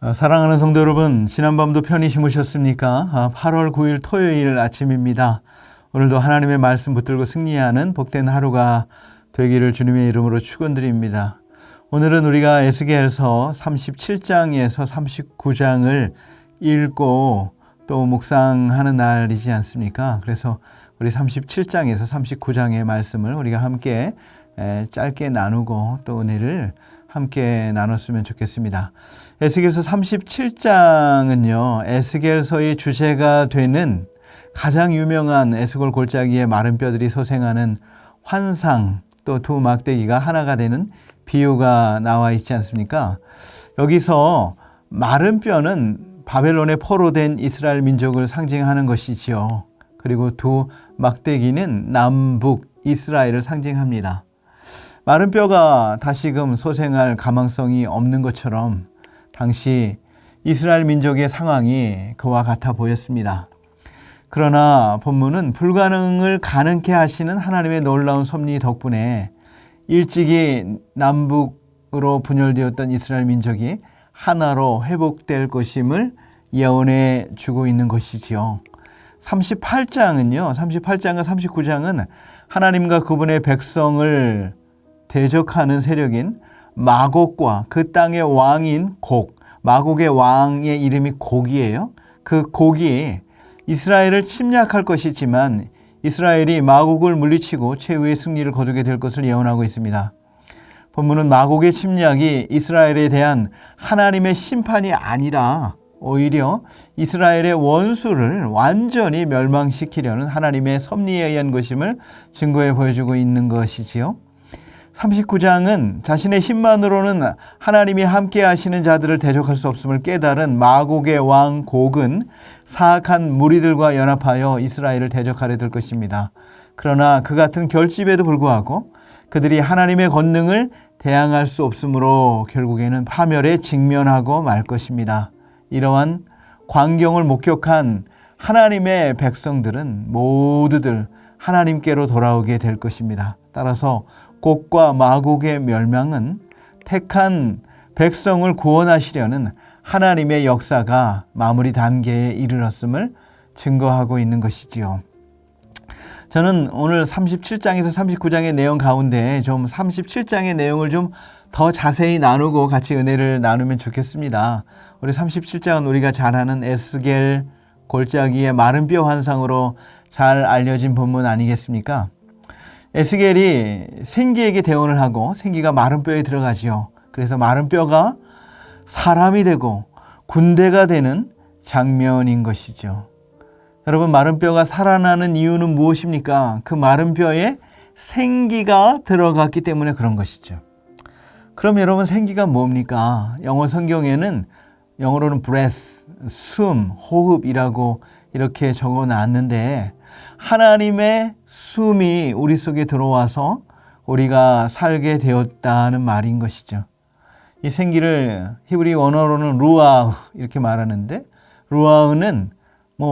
사랑하는 성도 여러분, 지난밤도 편히 주무셨습니까? 8월 9일 토요일 아침입니다. 오늘도 하나님의 말씀 붙들고 승리하는 복된 하루가 되기를 주님의 이름으로 축원드립니다. 오늘은 우리가 에스겔서 37장에서 39장을 읽고 또 묵상하는 날이지 않습니까? 그래서 우리 37장에서 39장의 말씀을 우리가 함께 짧게 나누고 또 은혜를 함께 나눴으면 좋겠습니다. 에스겔서 37장은요, 에스겔서의 주제가 되는 가장 유명한 에스골 골짜기의 마른 뼈들이 솟행하는 환상, 또 두 막대기가 하나가 되는 비유가 나와 있지 않습니까? 여기서 마른 뼈는 바벨론에 포로된 이스라엘 민족을 상징하는 것이지요. 그리고 두 막대기는 남북 이스라엘을 상징합니다. 마른 뼈가 다시금 솟행할 가망성이 없는 것처럼 당시 이스라엘 민족의 상황이 그와 같아 보였습니다. 그러나 본문은 불가능을 가능케 하시는 하나님의 놀라운 섭리 덕분에 일찍이 남북으로 분열되었던 이스라엘 민족이 하나로 회복될 것임을 예언해 주고 있는 것이지요. 38장은요, 38장과 39장은 하나님과 그분의 백성을 대적하는 세력인 마곡과 그 땅의 왕인 곡, 마곡의 왕의 이름이 곡이에요. 그 곡이 이스라엘을 침략할 것이지만 이스라엘이 마곡을 물리치고 최후의 승리를 거두게 될 것을 예언하고 있습니다. 본문은 마곡의 침략이 이스라엘에 대한 하나님의 심판이 아니라 오히려 이스라엘의 원수를 완전히 멸망시키려는 하나님의 섭리에 의한 것임을 증거해 보여주고 있는 것이지요. 39장은 자신의 힘만으로는 하나님이 함께 하시는 자들을 대적할 수 없음을 깨달은 마곡의 왕 곡은 사악한 무리들과 연합하여 이스라엘을 대적하려 될 것입니다. 그러나 그 같은 결집에도 불구하고 그들이 하나님의 권능을 대항할 수 없으므로 결국에는 파멸에 직면하고 말 것입니다. 이러한 광경을 목격한 하나님의 백성들은 모두들 하나님께로 돌아오게 될 것입니다. 따라서 곡과 마곡의 멸망은 택한 백성을 구원하시려는 하나님의 역사가 마무리 단계에 이르렀음을 증거하고 있는 것이지요. 저는 오늘 37장에서 39장의 내용 가운데 좀 37장의 내용을 좀 더 자세히 나누고 같이 은혜를 나누면 좋겠습니다. 우리 37장은 우리가 잘 아는 에스겔 골짜기의 마른 뼈 환상으로 잘 알려진 본문 아니겠습니까? 에스겔이 생기에게 대언을 하고 생기가 마른 뼈에 들어가지요. 그래서 마른 뼈가 사람이 되고 군대가 되는 장면인 것이죠. 여러분, 마른 뼈가 살아나는 이유는 무엇입니까? 그 마른 뼈에 생기가 들어갔기 때문에 그런 것이죠. 그럼 여러분, 생기가 뭡니까? 영어 성경에는 영어로는 breath, 숨, 호흡이라고 이렇게 적어 놨는데 하나님의 숨이 우리 속에 들어와서 우리가 살게 되었다는 말인 것이죠. 이 생기를 히브리 원어로는 루아흐 이렇게 말하는데 루아흐는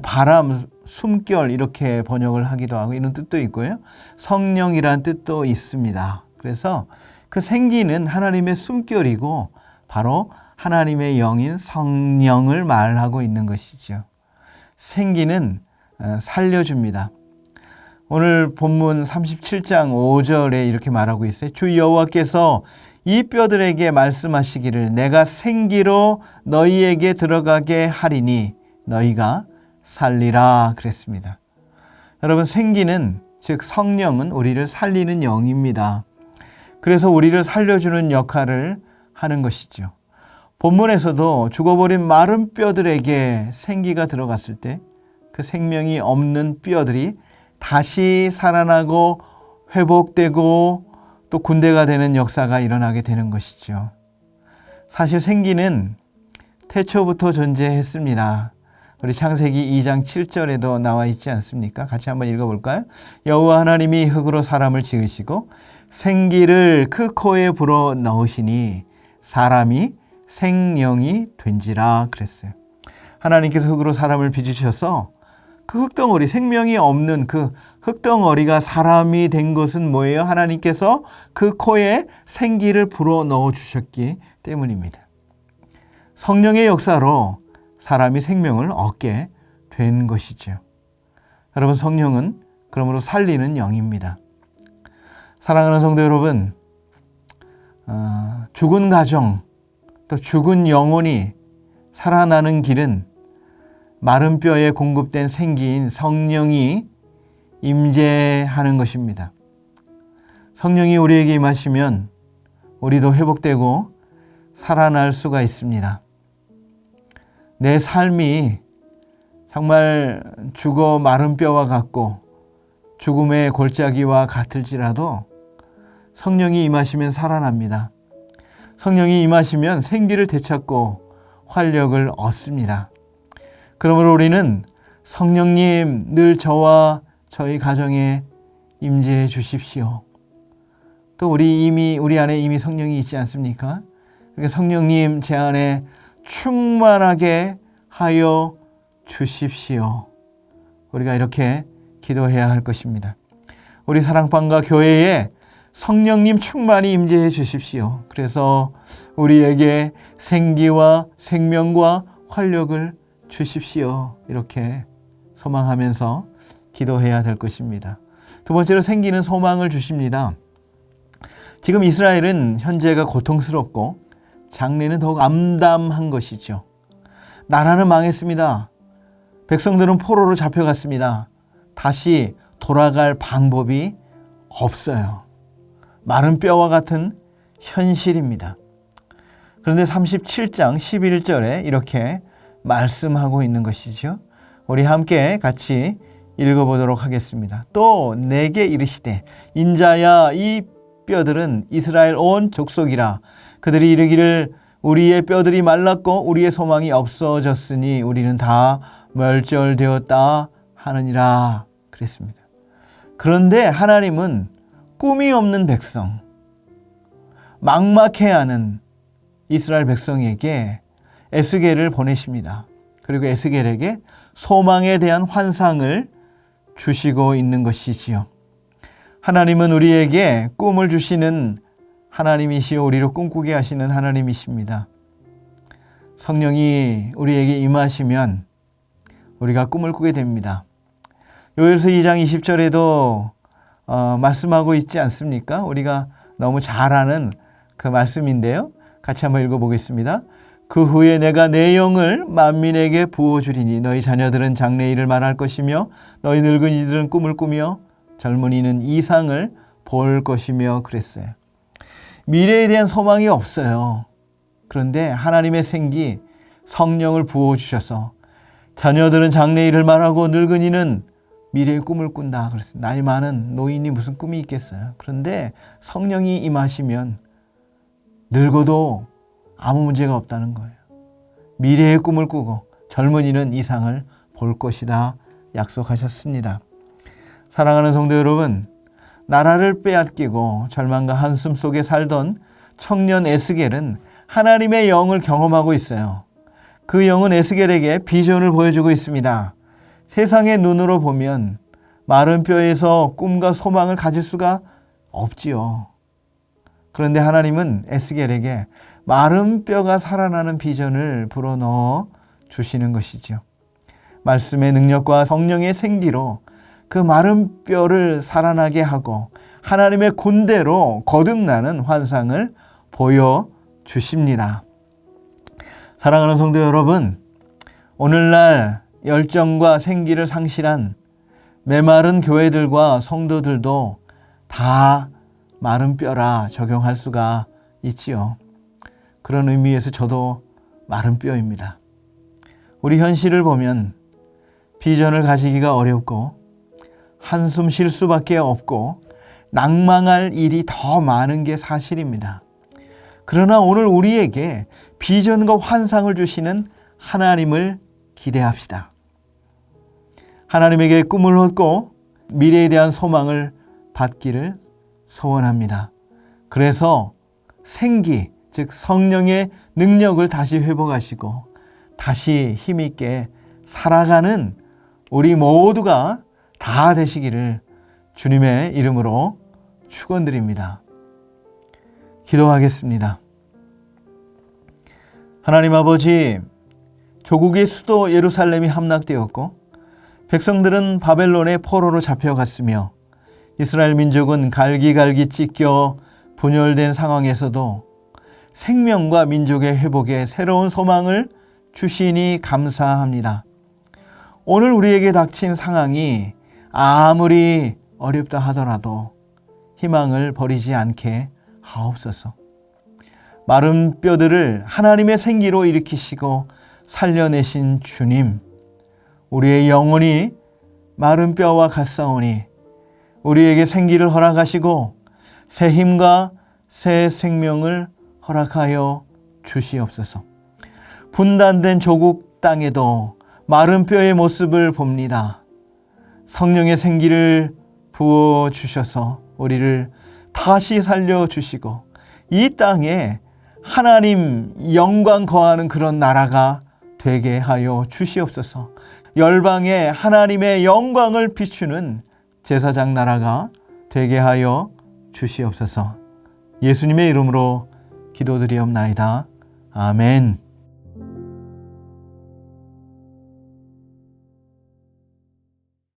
바람, 숨결 이렇게 번역을 하기도 하고 이런 뜻도 있고요. 성령이란 뜻도 있습니다. 그래서 그 생기는 하나님의 숨결이고 바로 하나님의 영인 성령을 말하고 있는 것이죠. 생기는 살려줍니다. 오늘 본문 37장 5절에 이렇게 말하고 있어요. 주 여호와께서 이 뼈들에게 말씀하시기를 내가 생기로 너희에게 들어가게 하리니 너희가 살리라 그랬습니다. 여러분, 생기는 즉 성령은 우리를 살리는 영입니다. 그래서 우리를 살려주는 역할을 하는 것이죠. 본문에서도 죽어버린 마른 뼈들에게 생기가 들어갔을 때 그 생명이 없는 뼈들이 다시 살아나고 회복되고 또 군대가 되는 역사가 일어나게 되는 것이죠. 사실 생기는 태초부터 존재했습니다. 우리 창세기 2장 7절에도 나와 있지 않습니까? 같이 한번 읽어볼까요? 여호와 하나님이 흙으로 사람을 지으시고 생기를 그 코에 불어 넣으시니 사람이 생명이 된지라 그랬어요. 하나님께서 흙으로 사람을 빚으셔서 그 흙덩어리, 생명이 없는 그 흙덩어리가 사람이 된 것은 뭐예요? 하나님께서 그 코에 생기를 불어 넣어 주셨기 때문입니다. 성령의 역사로 사람이 생명을 얻게 된 것이죠. 여러분, 성령은 그러므로 살리는 영입니다. 사랑하는 성도 여러분, 죽은 가정, 또 죽은 영혼이 살아나는 길은 마른 뼈에 공급된 생기인 성령이 임재하는 것입니다. 성령이 우리에게 임하시면 우리도 회복되고 살아날 수가 있습니다. 내 삶이 정말 죽어 마른 뼈와 같고 죽음의 골짜기와 같을지라도 성령이 임하시면 살아납니다. 성령이 임하시면 생기를 되찾고 활력을 얻습니다. 그러므로 우리는 성령님 늘 저와 저희 가정에 임재해 주십시오. 또 우리 안에 이미 성령이 있지 않습니까? 그러니까 성령님 제 안에 충만하게 하여 주십시오. 우리가 이렇게 기도해야 할 것입니다. 우리 사랑방과 교회에 성령님 충만히 임재해 주십시오. 그래서 우리에게 생기와 생명과 활력을 주십시오. 이렇게 소망하면서 기도해야 될 것입니다. 두 번째로 생기는 소망을 주십니다. 지금 이스라엘은 현재가 고통스럽고 장래는 더욱 암담한 것이죠. 나라는 망했습니다. 백성들은 포로로 잡혀갔습니다. 다시 돌아갈 방법이 없어요. 마른 뼈와 같은 현실입니다. 그런데 37장 11절에 이렇게 말씀하고 있는 것이죠. 우리 함께 같이 읽어보도록 하겠습니다. 또 내게 이르시되 인자야 이 뼈들은 이스라엘 온 족속이라. 그들이 이르기를 우리의 뼈들이 말랐고 우리의 소망이 없어졌으니 우리는 다 멸절되었다 하느니라 그랬습니다. 그런데 하나님은 꿈이 없는 백성, 막막해하는 이스라엘 백성에게 에스겔을 보내십니다. 그리고 에스겔에게 소망에 대한 환상을 주시고 있는 것이지요. 하나님은 우리에게 꿈을 주시는 하나님이시요 우리를 꿈꾸게 하시는 하나님이십니다. 성령이 우리에게 임하시면 우리가 꿈을 꾸게 됩니다. 요엘서 2장 20절에도 말씀하고 있지 않습니까? 우리가 너무 잘 아는 그 말씀인데요. 같이 한번 읽어보겠습니다. 그 후에 내가 내 영을 만민에게 부어주리니 너희 자녀들은 장래 일을 말할 것이며 너희 늙은이들은 꿈을 꾸며 젊은이는 이상을 볼 것이며 그랬어요. 미래에 대한 소망이 없어요. 그런데 하나님의 생기, 성령을 부어주셔서 자녀들은 장래 일을 말하고 늙은이는 미래의 꿈을 꾼다. 그랬어요. 나이 많은 노인이 무슨 꿈이 있겠어요. 그런데 성령이 임하시면 늙어도 아무 문제가 없다는 거예요. 미래의 꿈을 꾸고 젊은이는 이상을 볼 것이다 약속하셨습니다. 사랑하는 성도 여러분, 나라를 빼앗기고 절망과 한숨 속에 살던 청년 에스겔은 하나님의 영을 경험하고 있어요. 그 영은 에스겔에게 비전을 보여주고 있습니다. 세상의 눈으로 보면 마른 뼈에서 꿈과 소망을 가질 수가 없지요. 그런데 하나님은 에스겔에게 마른 뼈가 살아나는 비전을 불어넣어 주시는 것이죠. 말씀의 능력과 성령의 생기로 그 마른 뼈를 살아나게 하고 하나님의 군대로 거듭나는 환상을 보여주십니다. 사랑하는 성도 여러분, 오늘날 열정과 생기를 상실한 메마른 교회들과 성도들도 다 마른 뼈라 적용할 수가 있지요. 그런 의미에서 저도 마른 뼈입니다. 우리 현실을 보면 비전을 가지기가 어렵고 한숨 쉴 수밖에 없고 낭망할 일이 더 많은 게 사실입니다. 그러나 오늘 우리에게 비전과 환상을 주시는 하나님을 기대합시다. 하나님에게 꿈을 얻고 미래에 대한 소망을 받기를 소원합니다. 그래서 생기, 즉 성령의 능력을 다시 회복하시고 다시 힘있게 살아가는 우리 모두가 다 되시기를 주님의 이름으로 축원드립니다. 기도하겠습니다. 하나님 아버지, 조국의 수도 예루살렘이 함락되었고 백성들은 바벨론의 포로로 잡혀갔으며 이스라엘 민족은 갈기갈기 찢겨 분열된 상황에서도 생명과 민족의 회복에 새로운 소망을 주시니 감사합니다. 오늘 우리에게 닥친 상황이 아무리 어렵다 하더라도 희망을 버리지 않게 하옵소서. 마른 뼈들을 하나님의 생기로 일으키시고 살려내신 주님, 우리의 영혼이 마른 뼈와 같사오니 우리에게 생기를 허락하시고 새 힘과 새 생명을 허락하여 주시옵소서. 분단된 조국 땅에도 마른 뼈의 모습을 봅니다. 성령의 생기를 부어주셔서 우리를 다시 살려주시고 이 땅에 하나님 영광 거하는 그런 나라가 되게 하여 주시옵소서. 열방에 하나님의 영광을 비추는 제사장 나라가 되게 하여 주시옵소서. 예수님의 이름으로 기도드리옵나이다. 아멘.